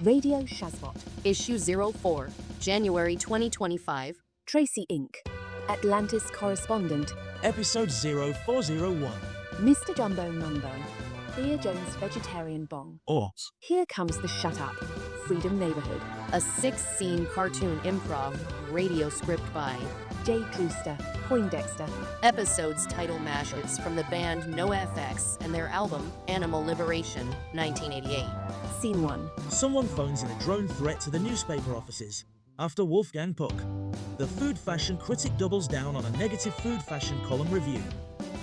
Radio sHAZZBOT. Issue 04, January 2025. tRACEY Inc. Atlantis Correspondent. Episode 0401. Mr. Jumbo Mumbo. Thea Jones Vegetarian Bong. Or Here Comes the Shut Up. Freedom Neighborhood. A 6-scene cartoon improv radio script by Jay Drewster. Poindexter. episodes title mashups from the band NoFX and their album Animal Liberation, 1988. Scene 1. someone phones in a drone threat to the newspaper offices. After Wolfgang Puck, the food fashion critic doubles down on a negative food fashion column review,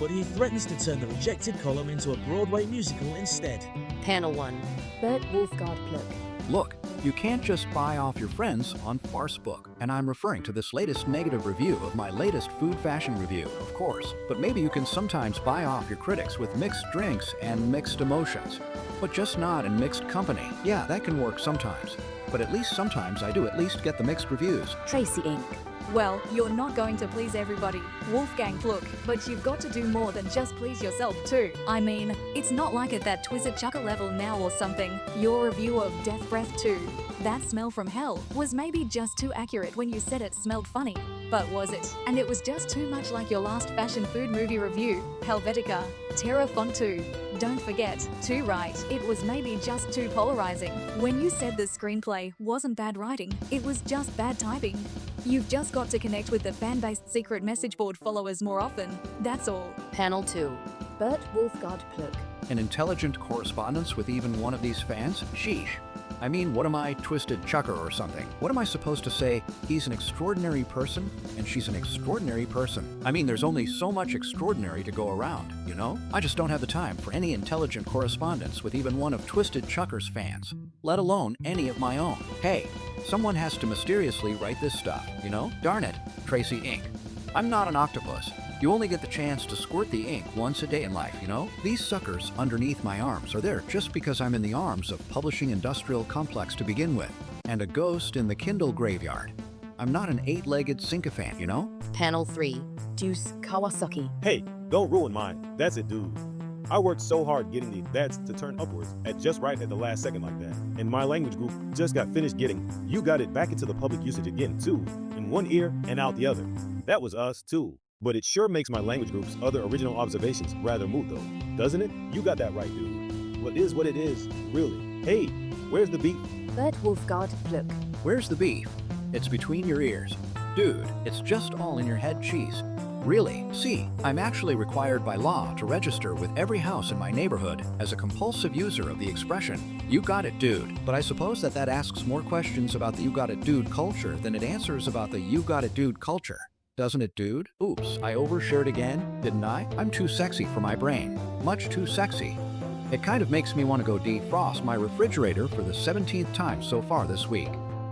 but he threatens to turn the rejected column into a Broadway musical instead. Panel 1. Bert Wolfgard Pluck. Look, you can't just buy off your friends on Farcebook, and I'm referring to this latest negative review of my latest food fashion review, of course. But maybe you can sometimes buy off your critics with mixed drinks and mixed emotions, but just not in mixed company. Yeah, that can work sometimes, but at least sometimes I do at least get the mixed reviews. tRACEY Inc. Well, you're not going to please everybody, Wolfgang Pluck, but you've got to do more than just please yourself too. I mean, it's not like at that Twizzard Chucker level now or something. Your review of Death Breath 2, That Smell from Hell, was maybe just too accurate when you said it smelled funny. But was it? And it was just too much like your last fashion food movie review, Helvetica, Terra Font 2. Don't forget, too right, it was maybe just too polarizing. When you said the screenplay wasn't bad writing, it was just bad typing. You've just got to connect with the fan-based secret message board followers more often. That's all. Panel 2. Bert Wolfgard Pluck. An intelligent correspondence with even one of these fans? Sheesh. I mean, what am I, Twisted Chucker or something? What am I supposed to say? He's an extraordinary person, and she's an extraordinary person. I mean, there's only so much extraordinary to go around, you know? I just don't have the time for any intelligent correspondence with even one of Twisted Chucker's fans, let alone any of my own. Hey, someone has to mysteriously write this stuff, you know? Darn it, tRACEY Inc. I'm not an octopus. You only get the chance to squirt the ink once a day in life, you know? These suckers underneath my arms are there just because I'm in the arms of publishing industrial complex to begin with, and a ghost in the Kindle graveyard. I'm not an 8-legged sycophant, you know? Panel 3. Deuce Kawasaki. Hey, don't ruin mine. That's it, dude. I worked so hard getting the that's to turn upwards at just right at the last second like that. And my language group just got finished getting you got it back into the public usage again, too. In one ear and out the other. That was us, too. But it sure makes my language group's other original observations rather moot, though. Doesn't it? You got that right, dude. What is what it is, really. Hey, where's the beef? Bert Wolfgard Pluck. Where's the beef? It's between your ears. Dude, it's just all in your head cheese. Really? See, I'm actually required by law to register with every house in my neighborhood as a compulsive user of the expression, you got it, dude. But I suppose that asks more questions about the you got it, dude culture than it answers about the you got it, dude culture. Doesn't it, dude? Oops, I overshared again, didn't I? I'm too sexy for my brain. Much too sexy. It kind of makes me want to go defrost my refrigerator for the 17th time so far this week.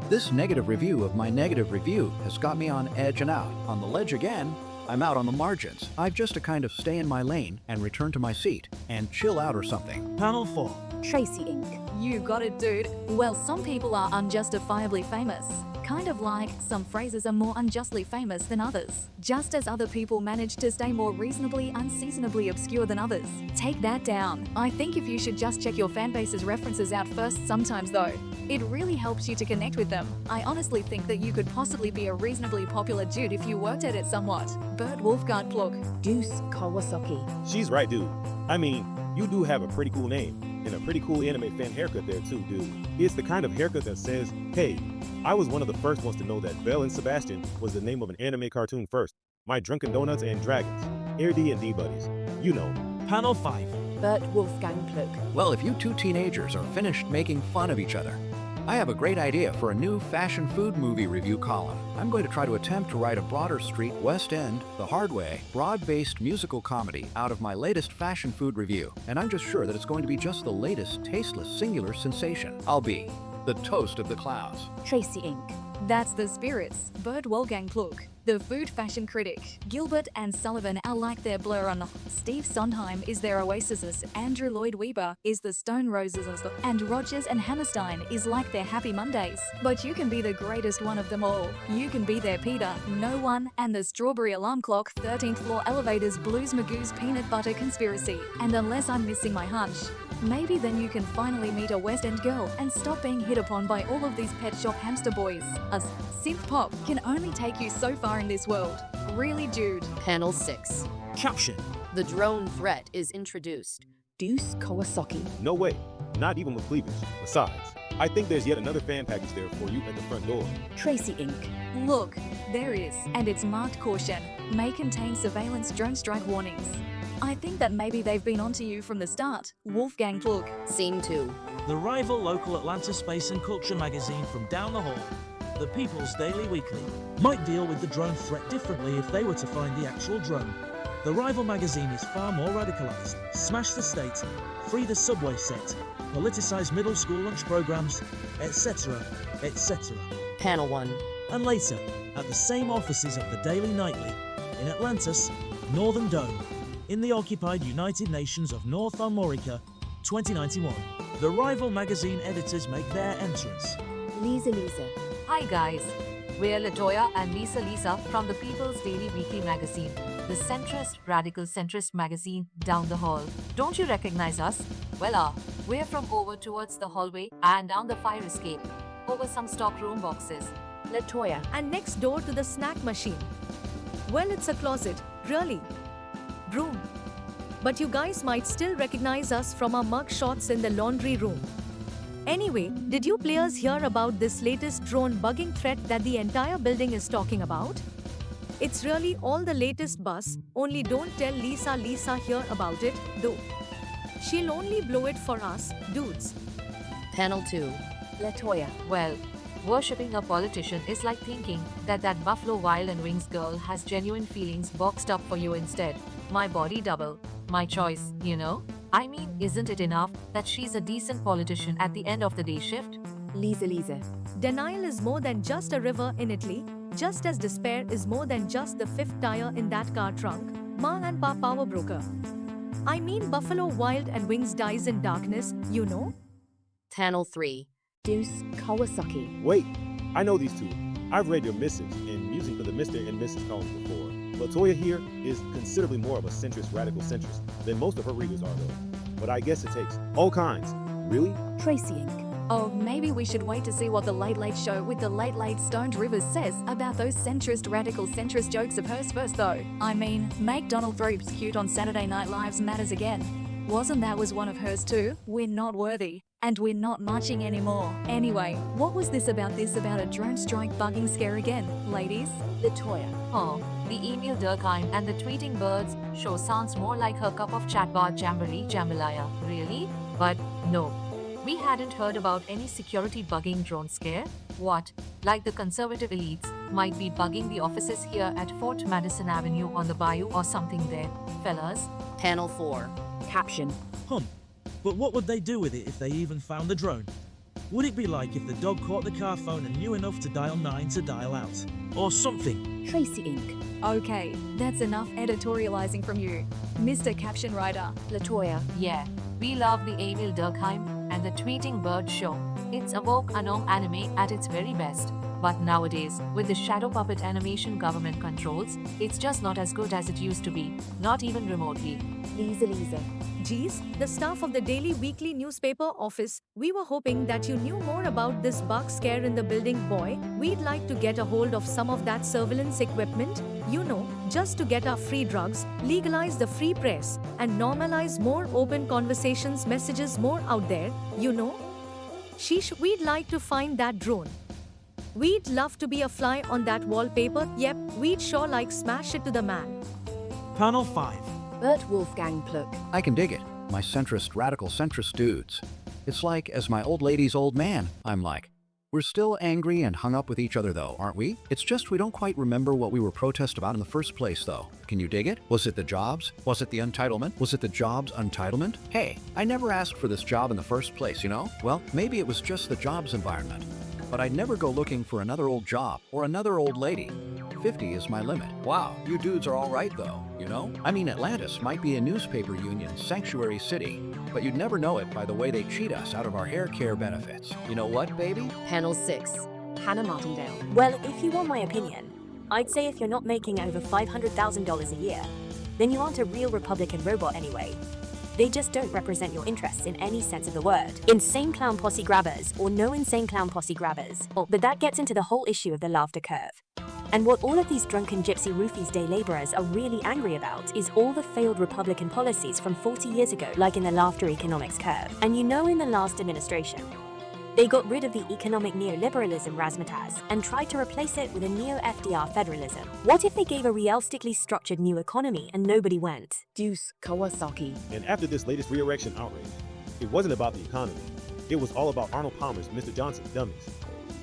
This negative review of my negative review has got me on edge and out. On the ledge again, I'm out on the margins. I've just to kind of stay in my lane and return to my seat and chill out or something. Panel 4. tRACEY Inc. You got it, dude. Well, some people are unjustifiably famous. Kind of like some phrases are more unjustly famous than others, just as other people manage to stay more reasonably unseasonably obscure than others. Take that down. I think if you should just check your fanbase's references out first sometimes though. It really helps you to connect with them. I honestly think that you could possibly be a reasonably popular dude if you worked at it somewhat. Bert Wolfgard Pluck. Deuce Kawasaki. She's right, dude. I mean, you do have a pretty cool name. And a pretty cool anime fan haircut there too, dude. It's the kind of haircut that says, hey, I was one of the first ones to know that Belle and Sebastian was the name of an anime cartoon first. My Drunken Donuts and Dragons. Air D&D buddies. You know. Panel 5. Bert Wolfgang Pluck. Well, if you two teenagers are finished making fun of each other, I have a great idea for a new fashion food movie review column. I'm going to try to attempt to write a Broader Street, West End, The Hard Way, broad-based musical comedy out of my latest fashion food review. And I'm just sure that it's going to be just the latest tasteless singular sensation. I'll be the toast of the clouds. tRACEY Inc. That's the spirits. Bert Wolfgang Pluck. The food fashion critic. Gilbert and Sullivan are like their blur on. Steve Sondheim is their Oasis. Andrew Lloyd Webber is the Stone Roses. And Rogers and Hammerstein is like their Happy Mondays. But you can be the greatest one of them all. You can be their Peter, No One, and the Strawberry Alarm Clock, 13th Floor Elevators, Blues Magoo's Peanut Butter Conspiracy. And unless I'm missing my hunch, maybe then you can finally meet a West End girl and stop being hit upon by all of these pet shop hamster boys. A synth pop can only take you so far in this world. Really, Jude? Panel 6. Caption. The drone threat is introduced. Deuce Kawasaki. No way. Not even with cleavage. Besides, I think there's yet another fan package there for you at the front door. Tracey Inc. Look, there is, and it's marked caution. May contain surveillance drone strike warnings. I think that maybe they've been onto you from the start. Wolfgang Plug. Scene 2. The rival local Atlanta space and culture magazine from down the hall, the People's Daily Weekly, might deal with the drone threat differently if they were to find the actual drone. The rival magazine is far more radicalized. Smash the state, free the subway set, politicize middle school lunch programs, etc., etc. Panel 1. And later, at the same offices of the Daily Nightly, in Atlantis, Northern Dome, in the occupied United Nations of North America, 2091, the rival magazine editors make their entrance. Lisa. Hi guys, we're Latoya and Lisa from the People's Daily Weekly magazine, the centrist, radical centrist magazine down the hall. Don't you recognize us? Well, we're from over towards the hallway and down the fire escape, over some stock room boxes. Latoya. And next door to the snack machine. Well, it's a closet, really. Room. But you guys might still recognize us from our mug shots in the laundry room. Anyway, did you players hear about this latest drone bugging threat that the entire building is talking about? It's really all the latest buzz, only don't tell Lisa here about it, though. She'll only blow it for us, dudes. Panel 2. Latoya. Well, worshipping a politician is like thinking that Buffalo Wild and Wings girl has genuine feelings boxed up for you instead. My body double. My choice, you know? I mean, isn't it enough that she's a decent politician at the end of the day shift? Lisa. Denial is more than just a river in Italy, just as despair is more than just the fifth tire in that car trunk. Ma and Pa power broker. I mean, Buffalo Wild and Wings dies in darkness, you know? Panel 3. Deuce Kawasaki. Wait, I know these two. I've read your missives in Musing for the Mr. and Mrs. columns before. Latoya here is considerably more of a centrist, radical centrist than most of her readers are, though. But I guess it takes all kinds. Really? Tracey Inc. Oh, maybe we should wait to see what the Late Late Show with the Late Stoned Rivers says about those centrist, radical centrist jokes of hers first, though. I mean, make Donald Thropes cute on Saturday Night Live's matters again. Wasn't that was one of hers too? We're not worthy. And we're not marching anymore. Anyway, what was this about a drone strike bugging scare again, ladies? Latoya. Oh, the Emil Durkheim and the Tweeting Birds show sounds more like her cup of chatbot jambalaya, really? But no. We hadn't heard about any security bugging drone scare. What, like the conservative elites, might be bugging the offices here at Fort Madison Avenue on the bayou or something there, fellas? Panel 4. Caption. But what would they do with it if they even found the drone? Would it be like if the dog caught the car phone and knew enough to dial 9 to dial out? Or something? Tracey Inc. Okay, that's enough editorializing from you, Mr. Caption Writer. Latoya. Yeah, we love the Emil Durkheim and the Tweeting Bird show. It's a woke anime at its very best. But nowadays, with the shadow puppet animation government controls, it's just not as good as it used to be, not even remotely. Lisa. Geez, the staff of the Daily Weekly newspaper office, we were hoping that you knew more about this bug scare in the building, boy. We'd like to get a hold of some of that surveillance equipment, you know, just to get our free drugs, legalize the free press, and normalize more open conversations, messages more out there, you know? Sheesh, we'd like to find that drone. We'd love to be a fly on that wallpaper, yep, we'd sure like smash it to the man. Panel 5. Bert Wolfgang Pluk. I can dig it. My centrist, radical centrist dudes. It's like, as my old lady's old man, I'm like, we're still angry and hung up with each other though, aren't we? It's just we don't quite remember what we were protest about in the first place though. Can you dig it? Was it the jobs? Was it the entitlement? Was it the jobs entitlement? Hey, I never asked for this job in the first place, you know? Well, maybe it was just the jobs environment. But I'd never go looking for another old job or another old lady. 50 is my limit. Wow, you dudes are all right though, you know? I mean, Atlantis might be a newspaper union sanctuary city, but you'd never know it by the way they cheat us out of our hair care benefits. You know what, baby? Panel 6. Hannah Martindale. Well, if you want my opinion, I'd say if you're not making over $500,000 a year, then you aren't a real Republican robot anyway. They just don't represent your interests in any sense of the word. Insane clown posse grabbers or no insane clown posse grabbers. But that gets into the whole issue of the laughter curve. And what all of these drunken gypsy roofies day laborers are really angry about is all the failed Republican policies from 40 years ago, like in the laughter economics curve. And you know, in the last administration, they got rid of the economic neoliberalism razzmatazz and tried to replace it with a neo-FDR federalism. What if they gave a realistically structured new economy and nobody went? Deuce Kawasaki. And after this latest re-erection outrage, it wasn't about the economy. It was all about Arnold Palmer's Mr. Johnson's dummies.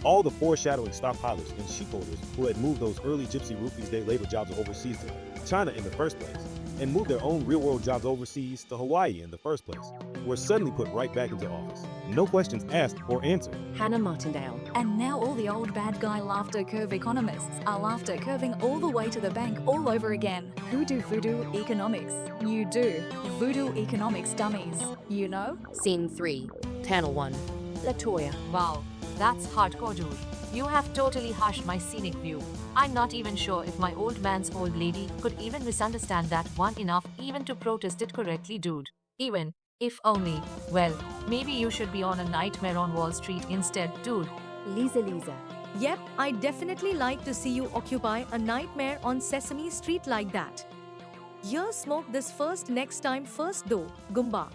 All the foreshadowing stockpilers and sheepholders who had moved those early gypsy roofies day labor jobs overseas to China in the first place, and moved their own real-world jobs overseas to Hawaii in the first place, were suddenly put right back into office. No questions asked or answered. Hannah Martindale. And now all the old bad guy laughter curve economists are laughter curving all the way to the bank all over again. Who do voodoo economics? You do. Voodoo economics dummies. You know? Scene 3. Panel 1. Latoya. Wow, that's hardcore, dude. You have totally hushed my scenic view. I'm not even sure if my old man's old lady could even misunderstand that one enough even to protest it correctly, dude. Even if only, well, maybe you should be on a nightmare on Wall Street instead, dude. Lisa. Yep, I'd definitely like to see you occupy a nightmare on Sesame Street like that. Here, smoke this first next time first though, Goomba.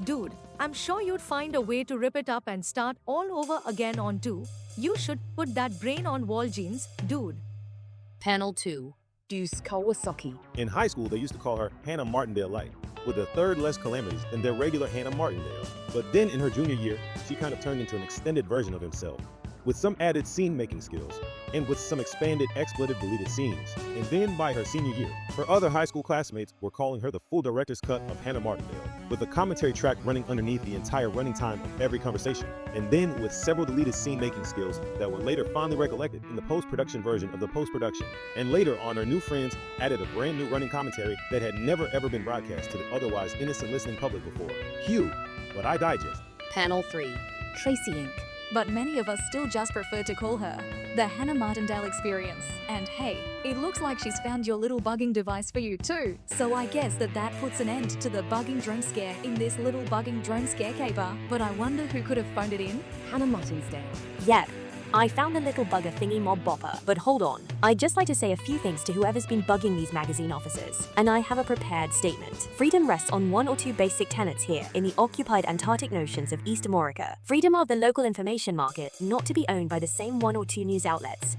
Dude, I'm sure you'd find a way to rip it up and start all over again on 2. You should put that brain on wall jeans, dude. Panel 2. Deuce Kawasaki. In high school, they used to call her Hannah Martindale Light, with a third less calamities than their regular Hannah Martindale. But then in her junior year, she kind of turned into an extended version of himself, with some added scene-making skills, and with some expanded expletive-deleted scenes. And then by her senior year, her other high school classmates were calling her the full director's cut of Hannah Martindale, with a commentary track running underneath the entire running time of every conversation, and then with several deleted scene-making skills that were later fondly recollected in the post-production version of the post-production. And later on, her new friends added a brand new running commentary that had never ever been broadcast to the otherwise innocent listening public before. Phew, but I digest. Panel 3. Tracey Inc. But many of us still just prefer to call her the Hannah Martindale Experience. And hey, it looks like she's found your little bugging device for you too. So I guess that puts an end to the bugging drone scare in this little bugging drone scare caper. But I wonder who could have phoned it in? Hannah Martindale. Yep, I found the little bugger thingy mob bopper. But hold on, I'd just like to say a few things to whoever's been bugging these magazine officers. And I have a prepared statement. Freedom rests on 1 or 2 basic tenets here in the occupied Antarctic notions of East America. Freedom of the local information market, not to be owned by the same 1 or 2 news outlets.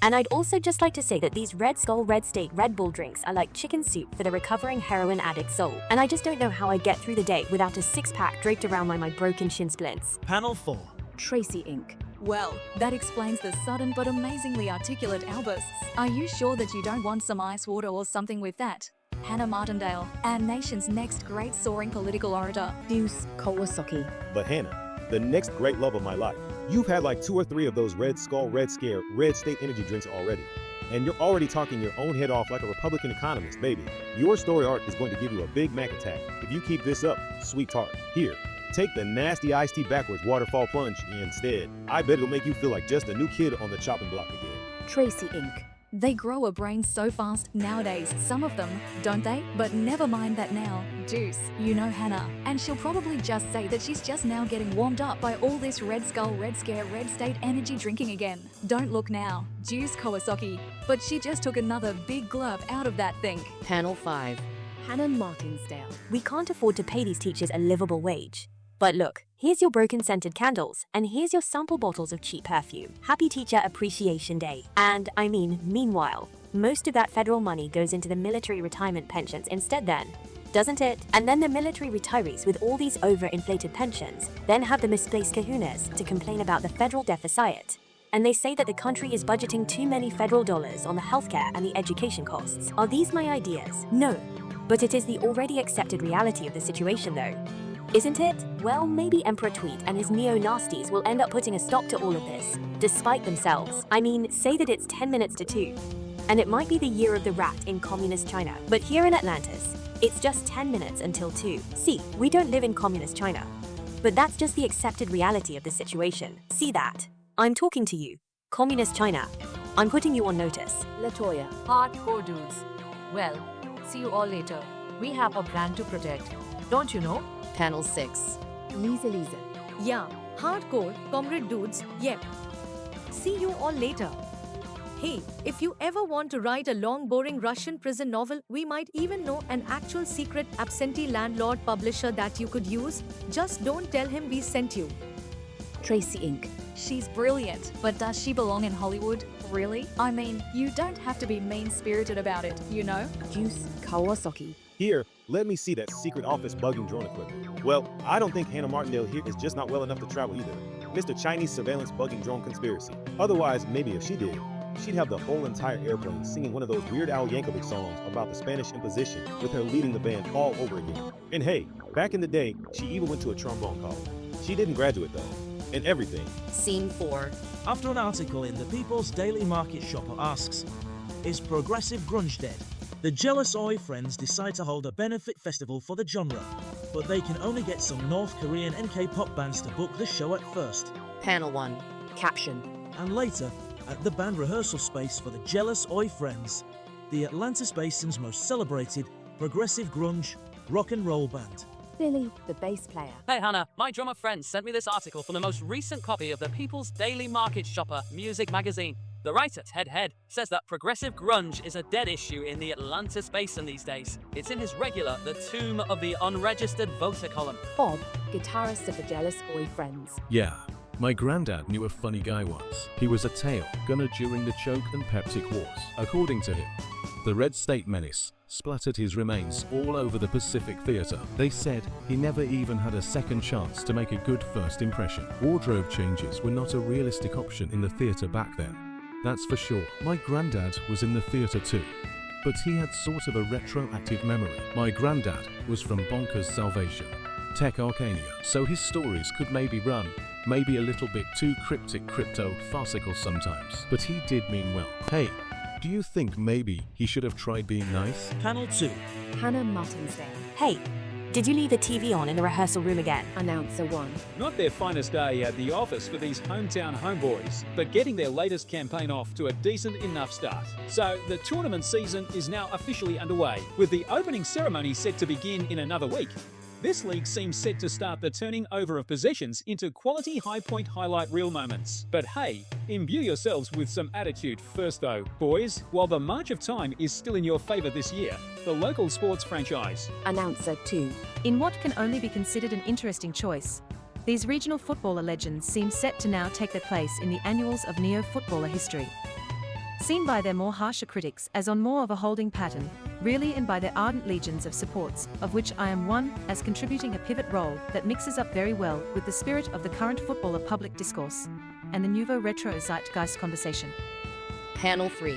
And I'd also just like to say that these Red Skull Red State Red Bull drinks are like chicken soup for the recovering heroin addict soul. And I just don't know how I get through the day without a 6-pack draped around my broken shin splints. Panel 4. Tracey Inc. Well, that explains the sudden but amazingly articulate outbursts. Are you sure that you don't want some ice water or something with that? Hannah Martindale, our nation's next great soaring political orator. Deuce Kawasaki. But Hannah, the next great love of my life, you've had like 2 or 3 of those Red Skull, Red Scare, Red State energy drinks already. And you're already talking your own head off like a Republican economist, baby. Your story arc is going to give you a Big Mac attack if you keep this up, sweetheart. Here, take the nasty iced tea backwards waterfall plunge instead. I bet it'll make you feel like just a new kid on the chopping block again. Tracey Inc. They grow a brain so fast nowadays, some of them, don't they? But never mind that now. Deuce, you know Hannah, and she'll probably just say that she's just now getting warmed up by all this Red Skull, Red Scare, Red State energy drinking again. Don't look now. Deuce Kawasaki. But she just took another big glub out of that thing. Panel 5. Hannah Martindale. We can't afford to pay these teachers a livable wage. But look, here's your broken scented candles, and here's your sample bottles of cheap perfume. Happy Teacher Appreciation Day. And meanwhile, most of that federal money goes into the military retirement pensions instead then, doesn't it? And then the military retirees with all these overinflated pensions then have the misplaced kahunas to complain about the federal deficit. And they say that the country is budgeting too many federal dollars on the healthcare and the education costs. Are these my ideas? No. But it is the already accepted reality of the situation though. isn't it? Well, maybe Emperor Tweet and his neo-nasties will end up putting a stop to all of this, despite themselves. I mean, say that it's 10 minutes to 2. And it might be the year of the rat in communist China, but here in Atlantis, it's just 10 minutes until 2. See, we don't live in communist China. But that's just the accepted reality of the situation. See that? I'm talking to you. Communist China. I'm putting you on notice. Latoya. Hardcore dudes. Well, see you all later. We have a brand to protect. Don't you know? Panel 6. Lisa. Yeah, hardcore, comrade dudes, yep. See you all later. Hey, if you ever want to write a long boring Russian prison novel, we might even know an actual secret absentee landlord publisher that you could use. Just don't tell him we sent you. Tracey Inc. She's brilliant, but does she belong in Hollywood? Really? I mean, you don't have to be mean-spirited about it, you know? Juice Kawasaki. Here, let me see that secret office bugging drone equipment. Well, I don't think Hannah Martindale here is just not well enough to travel either. Mr. Chinese surveillance bugging drone conspiracy. Otherwise, maybe if she did, she'd have the whole entire airplane singing one of those Weird Al Yankovic songs about the Spanish Inquisition with her leading the band all over again. And hey, back in the day, she even went to a trombone college. She didn't graduate though, and everything. Scene 4. After an article in the People's Daily Market Shopper asks, is progressive grunge dead? The Jealous Oi friends decide to hold a benefit festival for the genre, but they can only get some North Korean NK pop bands to book the show at first. Panel 1. Caption. And later, at the band rehearsal space for the Jealous Oi friends, the Atlantis Basin's most celebrated progressive grunge rock and roll band. Billy, the bass player. Hey Hannah, my drummer friend sent me this article from the most recent copy of the People's Daily Market Shopper music magazine. The writer, Ted Head, says that progressive grunge is a dead issue in the Atlantis Basin these days. It's in his regular The Tomb of the Unregistered Voter column. Bob, guitarist of the Jealous Oi friends. Yeah, my granddad knew a funny guy once. He was a tail gunner during the Choke and Peptic Wars. According to him, the Red State Menace splattered his remains all over the Pacific Theater. They said he never even had a second chance to make a good first impression. Wardrobe changes were not a realistic option in the theater back then. That's for sure. My granddad was in the theater too, but he had sort of a retroactive memory. My granddad was from Bonkers Salvation, Tech Arcania, so his stories could maybe run maybe a little bit too cryptic, crypto-farcical sometimes, but he did mean well. Hey, do you think maybe he should have tried being nice? Panel 2. Hannah Martinsdale. Hey, did you leave the TV on in the rehearsal room again? Announcer 1. Not their finest day at the office for these hometown homeboys, but getting their latest campaign off to a decent enough start. So the tournament season is now officially underway, with the opening ceremony set to begin in another week. This league seems set to start the turning over of possessions into quality high-point highlight reel moments. But hey, imbue yourselves with some attitude first though. Boys, while the march of time is still in your favour this year, the local sports franchise. Announcer 2. In what can only be considered an interesting choice, these regional footballer legends seem set to now take their place in the annuals of neo-footballer history. Seen by their more harsher critics as on more of a holding pattern, really, and by their ardent legions of supports, of which I am one, as contributing a pivot role that mixes up very well with the spirit of the current footballer public discourse and the nouveau retro zeitgeist conversation. Panel 3.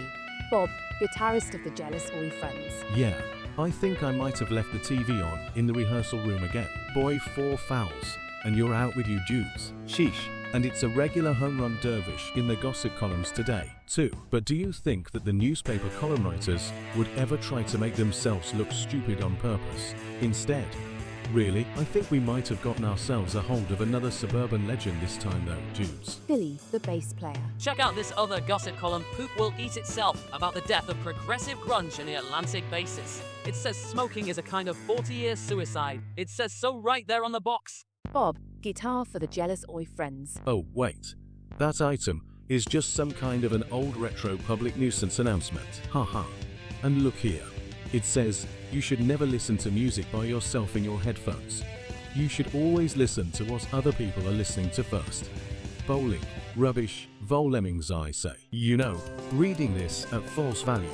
Bob, guitarist of the Jealous Oi friends. Yeah, I think I might have left the TV on in the rehearsal room again. Boy, 4 fouls, and you're out with you dudes. Sheesh. And it's a regular home run dervish in the gossip columns today, too. But do you think that the newspaper column writers would ever try to make themselves look stupid on purpose? Instead, really, I think we might have gotten ourselves a hold of another suburban legend this time though, dudes. Billy, the bass player. Check out this other gossip column, Poop Will Eat Itself, about the death of progressive grunge in the Atlantic Basin. It says smoking is a kind of 40-year suicide. It says so right there on the box. Bob, guitar for the Jealous Oi friends. Oh wait, that item is just some kind of an old retro public nuisance announcement. Haha. And look here, it says you should never listen to music by yourself in your headphones. You should always listen to what other people are listening to first. Bowling, rubbish, volemmings I say. You know, reading this at false value,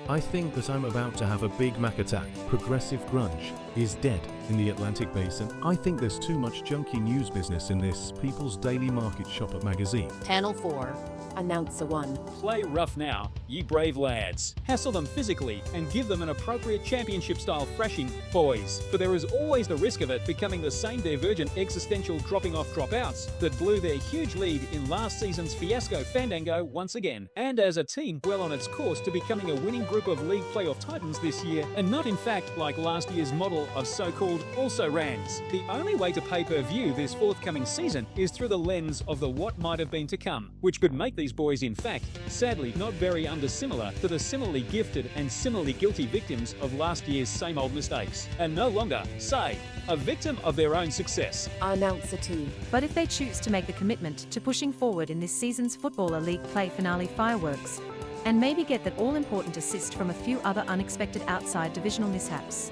I think that I'm about to have a Big Mac attack. Progressive grunge is dead in the Atlantic Basin. I think there's too much junky news business in this People's Daily Market Shopper magazine. Panel 4. Announcer 1. Play rough now, ye brave lads. Hassle them physically and give them an appropriate championship-style thrashing, boys. For there is always the risk of it becoming the same divergent existential dropping-off dropouts that blew their huge lead in last season's fiasco fandango once again. And as a team well on its course to becoming a winning group of league playoff titans this year, and not in fact like last year's model of so-called also-rans. The only way to pay-per-view this forthcoming season is through the lens of the what might have been to come, which could make these boys, in fact, sadly not very undissimilar to the similarly gifted and similarly guilty victims of last year's same old mistakes, and no longer, say, a victim of their own success. Announcer 2. But if they choose to make the commitment to pushing forward in this season's Footballer League play finale fireworks, and maybe get that all-important assist from a few other unexpected outside divisional mishaps,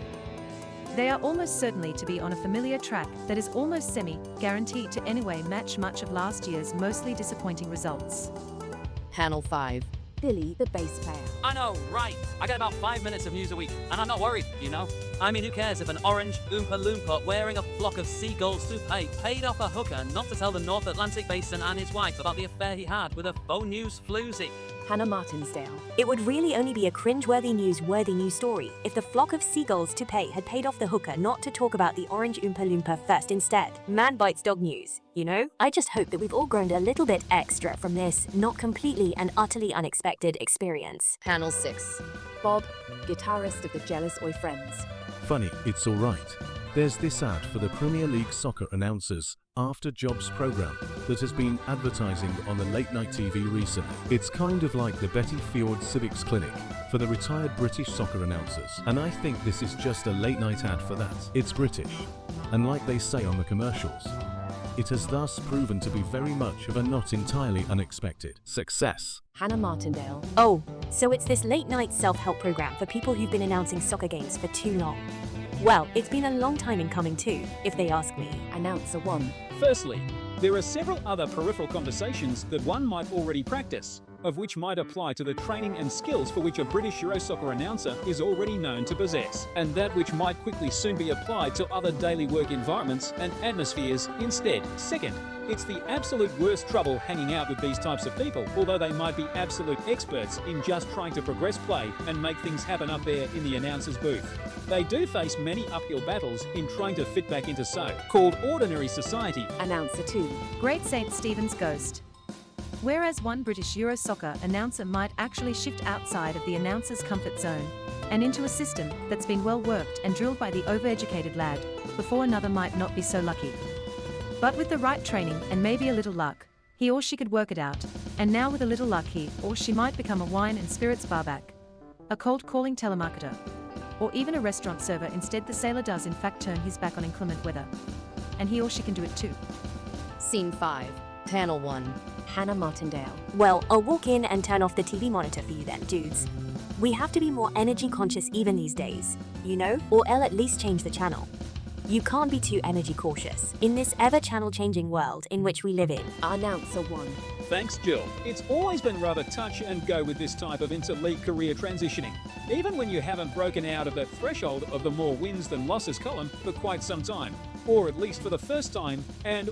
they are almost certainly to be on a familiar track that is almost semi-guaranteed to anyway match much of last year's mostly disappointing results. Panel 5. Billy, the bass player. I know, right? I get about 5 minutes of news a week, and I'm not worried, you know? I mean, who cares if an orange Oompa Loompa wearing a flock of seagulls toupee paid off a hooker not to tell the North Atlantic Basin and his wife about the affair he had with a faux news floozy? Hannah Martinsdale. It would really only be a cringe-worthy news story if the flock of seagulls toupee had paid off the hooker not to talk about the orange Oompa Loompa first instead. Man bites dog news, you know? I just hope that we've all grown a little bit extra from this not completely and utterly unexpected experience. Panel 6. Bob, guitarist of the Jealous Oi Friends. Funny, it's alright. There's this ad for the Premier League soccer announcers After Jobs program that has been advertising on the late night TV recently. It's kind of like the Betty Ford Civics Clinic for the retired British soccer announcers, and I think this is just a late night ad for that. It's British, and like they say on the commercials, it has thus proven to be very much of a not entirely unexpected success. Hannah Martindale. Oh, so it's this late-night self-help program for people who've been announcing soccer games for too long. Well, it's been a long time in coming too, if they ask me. Announcer 1. Firstly, there are several other peripheral conversations that one might already practice, of which might apply to the training and skills for which a British Eurosoccer announcer is already known to possess, and that which might quickly soon be applied to other daily work environments and atmospheres instead. Second, it's the absolute worst trouble hanging out with these types of people, although they might be absolute experts in just trying to progress play and make things happen up there in the announcer's booth. They do face many uphill battles in trying to fit back into so-called ordinary society. Announcer 2. Great St. Stephen's Ghost. Whereas one British Eurosoccer announcer might actually shift outside of the announcer's comfort zone and into a system that's been well worked and drilled by the overeducated lad, before another might not be so lucky. But with the right training and maybe a little luck, he or she could work it out, and now with a little luck he or she might become a wine and spirits barback, a cold-calling telemarketer, or even a restaurant server. Instead, the sailor does in fact turn his back on inclement weather, and he or she can do it too. Scene 5. Panel 1. Hannah Martindale. Well, I'll walk in and turn off the TV monitor for you then, dudes. We have to be more energy conscious even these days, you know? Or I'll at least change the channel. You can't be too energy cautious in this ever-channel changing world in which we live in. Announcer 1. Thanks, Jill. It's always been rather touch and go with this type of inter-league career transitioning, even when you haven't broken out of that threshold of the more wins than losses column for quite some time, or at least for the first time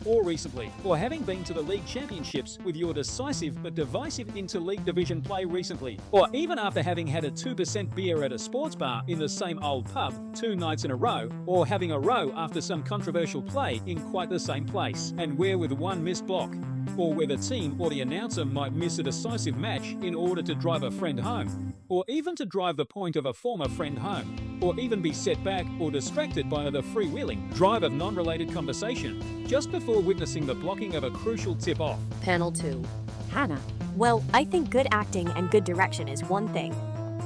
or recently, or having been to the league championships with your decisive but divisive inter-league division play recently, or even after having had a 2% beer at a sports bar in the same old pub 2 nights in a row, or having a row after some controversial play in quite the same place, and where with one missed block, or where the team or the announcer might miss a decisive match in order to drive a friend home, or even to drive the point of a former friend home, or even be set back or distracted by the freewheeling drive of non-related conversation just before witnessing the blocking of a crucial tip-off. Panel 2. Hannah. Well, I think good acting and good direction is one thing,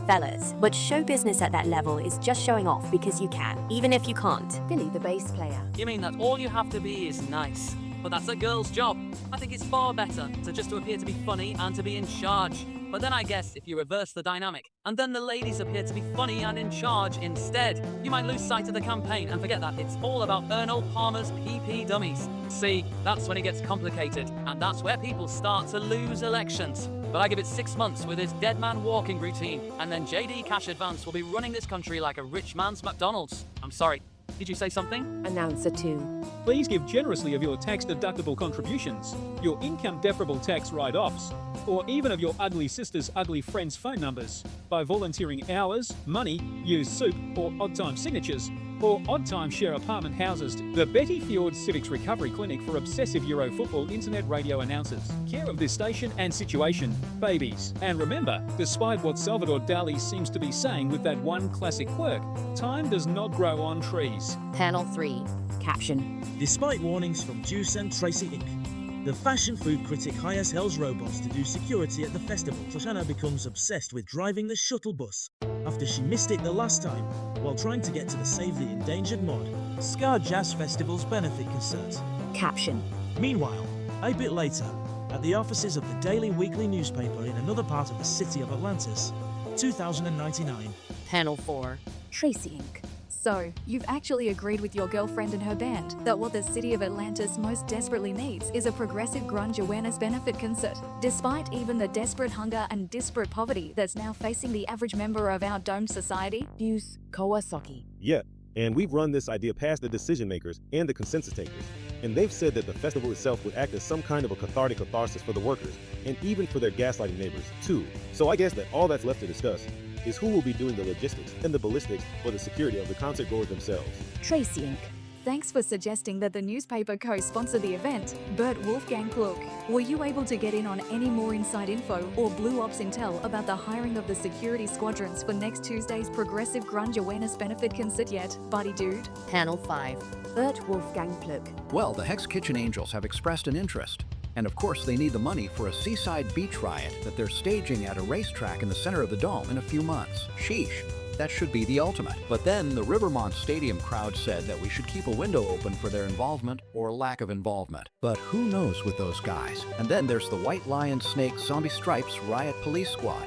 fellas, but show business at that level is just showing off because you can, even if you can't. Billy, the bass player. You mean that all you have to be is nice? But that's a girl's job. I think it's far better to appear to be funny and to be in charge. But then I guess if you reverse the dynamic, and then the ladies appear to be funny and in charge instead, you might lose sight of the campaign and forget that it's all about Ernest Palmer's PP dummies. See, that's when it gets complicated, and that's where people start to lose elections. But I give it 6 months with his dead man walking routine, and then JD Cash Advance will be running this country like a rich man's McDonald's. I'm sorry, did you say something? Announcer 2. Please give generously of your tax-deductible contributions, your income-deferrable tax write-offs, or even of your ugly sister's ugly friends' phone numbers by volunteering hours, money, used soup, or odd-time signatures, or odd-time share apartment houses. The Betty Fjord Civics Recovery Clinic for Obsessive Euro Football Internet Radio Announcers. Care of this station and situation, babies. And remember, despite what Salvador Dali seems to be saying with that one classic quirk, time does not grow on trees. Panel 3. Caption. Despite warnings from Juice and tRACEY Inc., the fashion food critic hires Hell's robots to do security at the festival. Shanna becomes obsessed with driving the shuttle bus after she missed it the last time while trying to get to the Save the Endangered mod Ska Jazz Festival's benefit concert. Caption. Meanwhile, a bit later, at the offices of the daily weekly newspaper in another part of the city of Atlantis, 2099. Panel 4. tRACEY Inc. So, you've actually agreed with your girlfriend and her band that what the city of Atlantis most desperately needs is a progressive grunge awareness benefit concert, despite even the desperate hunger and disparate poverty that's now facing the average member of our domed society? Use Kawasaki. Yeah, and we've run this idea past the decision makers and the consensus takers. And they've said that the festival itself would act as some kind of a catharsis for the workers, and even for their gaslighting neighbors, too. So I guess that all that's left to discuss is who will be doing the logistics and the ballistics for the security of the concert goers themselves. tRACEY Inc. Thanks for suggesting that the newspaper co-sponsor the event, Bert Wolfgang Klug. Were you able to get in on any more inside info or Blue Ops intel about the hiring of the security squadrons for next Tuesday's Progressive Grunge Awareness Benefit concert yet, buddy dude? Panel 5. Bert Wolfgang Klug. Well, the Hex Kitchen Angels have expressed an interest. And of course, they need the money for a seaside beach riot that they're staging at a racetrack in the center of the dome in a few months. Sheesh. That should be the ultimate. But then the Rivermont Stadium crowd said that we should keep a window open for their involvement or lack of involvement. But who knows with those guys? And then there's the White Lion Snake Zombie Stripes Riot Police Squad.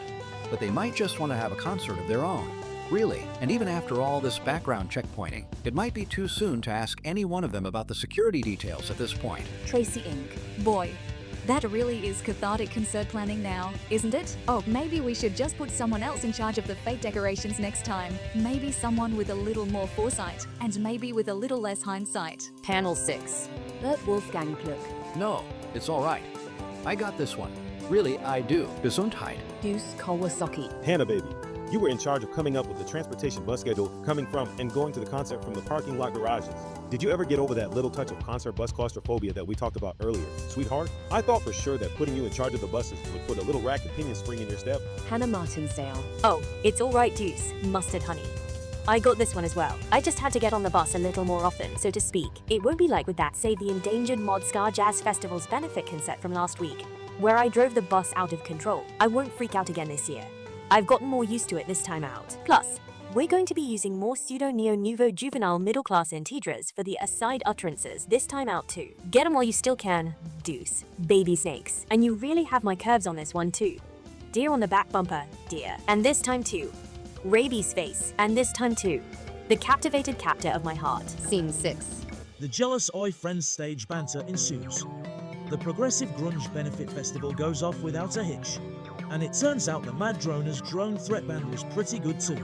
But they might just want to have a concert of their own. Really, and even after all this background checkpointing, it might be too soon to ask any one of them about the security details at this point. tRACEY Inc. Boy, that really is cathartic concert planning now, isn't it? Oh, maybe we should just put someone else in charge of the fate decorations next time. Maybe someone with a little more foresight, and maybe with a little less hindsight. Panel 6. Bert Wolfgang Klug. No, it's all right. I got this one. Really, I do. Gesundheit. Use Kawasaki. Hannah, baby, you were in charge of coming up with the transportation bus schedule coming from and going to the concert from the parking lot garages. Did you ever get over that little touch of concert bus claustrophobia that we talked about earlier, sweetheart? I thought for sure that putting you in charge of the buses would put a little rack and pinion spring in your step. Hannah Martinsdale. Oh, it's all right, Deuce. Mustard honey. I got this one as well. I just had to get on the bus a little more often, so to speak. It won't be like with that Save the Endangered Mod Ska Jazz Festival's benefit concert from last week, where I drove the bus out of control. I won't freak out again this year. I've gotten more used to it this time out. Plus, we're going to be using more pseudo-neo-nouveau juvenile middle-class integras for the aside utterances this time out too. Get 'em while you still can, Deuce. Baby snakes. And you really have my curves on this one too. Deer on the back bumper, dear. And this time too. Rabies face. And this time too. The captivated captor of my heart. Scene 6. The jealous Oi Friends stage banter ensues. The Progressive Grunge Benefit Festival goes off without a hitch, and it turns out the Mad Droner's drone threat band was pretty good too,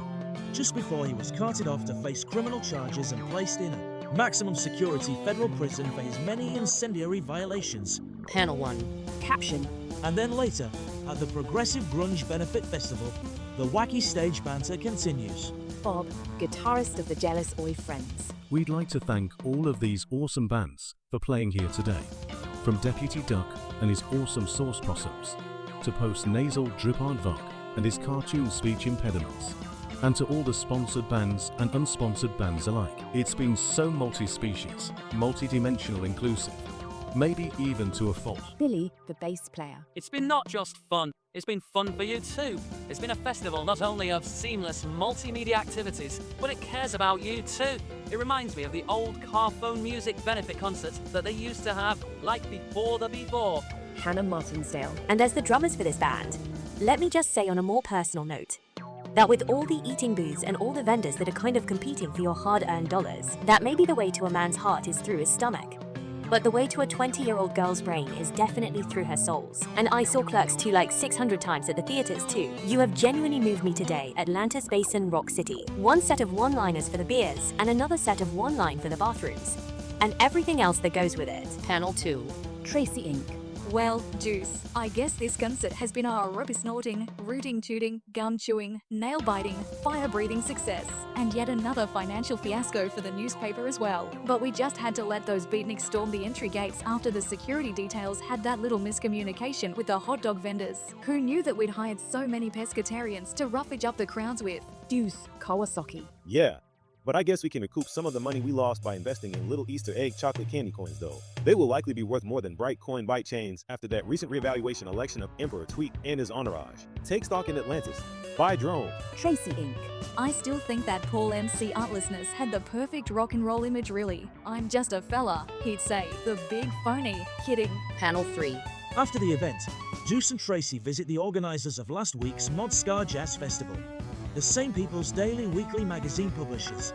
just before he was carted off to face criminal charges and placed in a maximum security federal prison for his many incendiary violations. Panel 1. Caption. And then later, at the Progressive Grunge Benefit Festival, the wacky stage banter continues. Bob, guitarist of the Jealous Oi Friends. We'd like to thank all of these awesome bands for playing here today. From Deputy Duck and his awesome sauce possums, to post-nasal Drip Aardvark and his cartoon speech impediments, and to all the sponsored bands and unsponsored bands alike. It's been so multi-species, multi-dimensional inclusive, maybe even to a fault. Billy, the bass player. It's been not just fun, it's been fun for you too. It's been a festival not only of seamless multimedia activities, but it cares about you too. It reminds me of the old car phone music benefit concerts that they used to have, like before the before. Hannah Martinsdale. And as the drummers for this band, let me just say on a more personal note, that with all the eating booths and all the vendors that are kind of competing for your hard-earned dollars, that maybe the way to a man's heart is through his stomach. But the way to a 20-year-old girl's brain is definitely through her soles. And I saw Clerks 2 like 600 times at the theaters too. You have genuinely moved me today, Atlantis Basin Rock City. One set of one-liners for the beers, and another set of one-line for the bathrooms. And everything else that goes with it. Panel 2. Tracy Inc. Well, Juice, I guess this concert has been our rubber snorting, rooting tooting, gum chewing, nail biting, fire breathing success, and yet another financial fiasco for the newspaper as well. But we just had to let those beatniks storm the entry gates after the security details had that little miscommunication with the hot dog vendors. Who knew that we'd hired so many pescatarians to roughage up the crowds with? Deuce Kawasaki. Yeah, but I guess we can recoup some of the money we lost by investing in little Easter egg chocolate candy coins though. They will likely be worth more than bright coin bite chains after that recent reevaluation election of Emperor Tweet and his entourage. Take stock in Atlantis. Buy drone. Tracy Inc. I still think that Paul MC Artlessness had the perfect rock and roll image really. I'm just a fella, he'd say. The big phony. Kidding. Panel 3. After the event, Juice and Tracy visit the organisers of last week's Mod Ska Jazz Festival, the same people's daily weekly magazine publishers,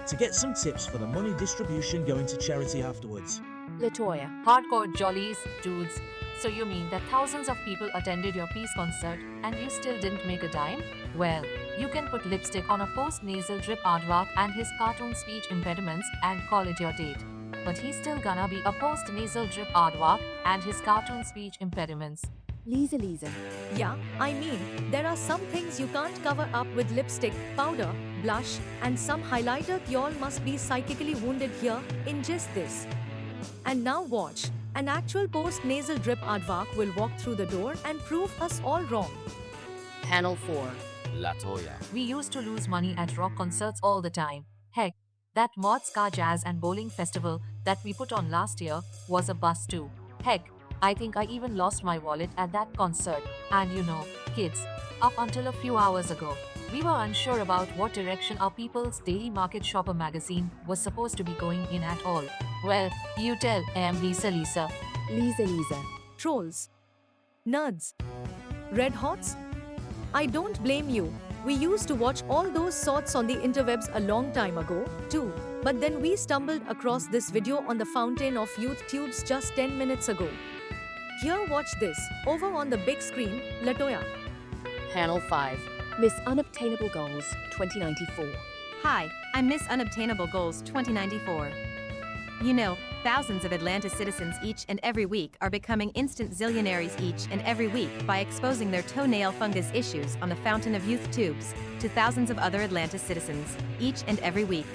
to get some tips for the money distribution going to charity afterwards. Latoya. Hardcore jollies, dudes. So you mean that thousands of people attended your peace concert and you still didn't make a dime? Well, you can put lipstick on a post-nasal drip aardvark and his cartoon speech impediments and call it your date. But he's still gonna be a post-nasal drip aardvark and his cartoon speech impediments. Lisa. Yeah, I mean, there are some things you can't cover up with lipstick, powder, blush, and some highlighter. Y'all must be psychically wounded here. Ingest this. And now watch. An actual post-nasal drip aardvark will walk through the door and prove us all wrong. Panel 4. Latoya. We used to lose money at rock concerts all the time. Heck, that Mod Ska Jazz and Bowling Festival that we put on last year was a bust too. Heck, I think I even lost my wallet at that concert. And you know, kids, up until a few hours ago, we were unsure about what direction our People's Daily Market Shopper magazine was supposed to be going in at all. Well, you tell, Lisa. Lisa. Trolls. Nerds. Red Hots? I don't blame you. We used to watch all those sorts on the interwebs a long time ago, too. But then we stumbled across this video on the Fountain of Youth tubes just 10 minutes ago. Here, watch this. Over on the big screen, Latoya. Panel 5. Miss Unobtainable Goals 2094. Hi, I'm Miss Unobtainable Goals 2094. You know, thousands of Atlanta citizens each and every week are becoming instant zillionaires each and every week by exposing their toenail fungus issues on the Fountain of Youth tubes to thousands of other Atlanta citizens each and every week.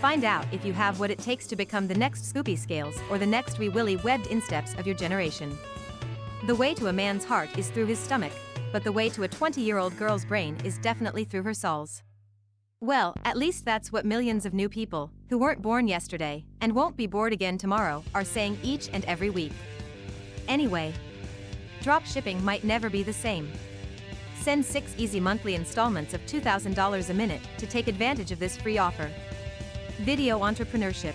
Find out if you have what it takes to become the next Scoopy Scales or the next Wee Willie webbed insteps of your generation. The way to a man's heart is through his stomach, but the way to a 20-year-old girl's brain is definitely through her soles. Well, at least that's what millions of new people, who weren't born yesterday, and won't be bored again tomorrow, are saying each and every week. Anyway, drop shipping might never be the same. Send 6 easy monthly installments of $2,000 a minute to take advantage of this free offer. Video entrepreneurship.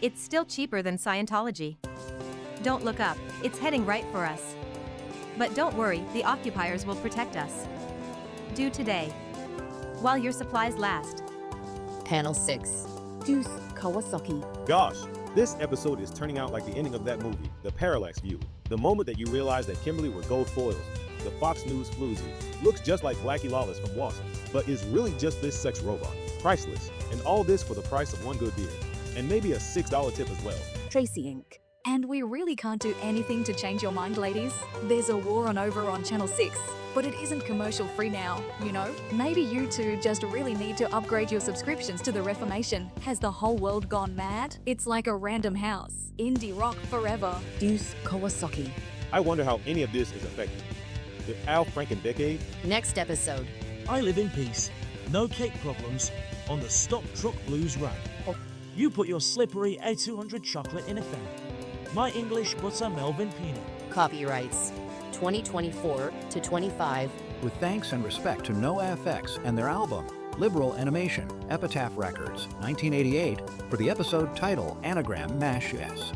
It's still cheaper than Scientology. Don't look up, it's heading right for us. But don't worry, the occupiers will protect us. Do today, while your supplies last. Panel 6. Deuce Kawasaki. Gosh, this episode is turning out like the ending of that movie, The Parallax View. The moment that you realize that Kimberly were gold foils. The Fox News floozy looks just like Blackie Lawless from Wasp, but is really just this sex robot. Priceless. And all this for the price of one good beer. And maybe a $6 tip as well. Tracy Inc. And we really can't do anything to change your mind, ladies. There's a war over on Channel 6, but it isn't commercial free now, you know? Maybe you two just really need to upgrade your subscriptions to the Reformation. Has the whole world gone mad? It's like a random house. Indie rock forever. Deuce Kawasaki. I wonder how any of this is affected. The Al Franken decade? Next episode. I live in peace. No cake problems on the Stop Truck Blues rag. You put your slippery A200 chocolate in a fan. My English butter Melvin peanut. Copyrights 2024 to 25. With thanks and respect to NoFX and their album, Liberal Animation, Epitaph Records, 1988, for the episode title Anagram Mash S.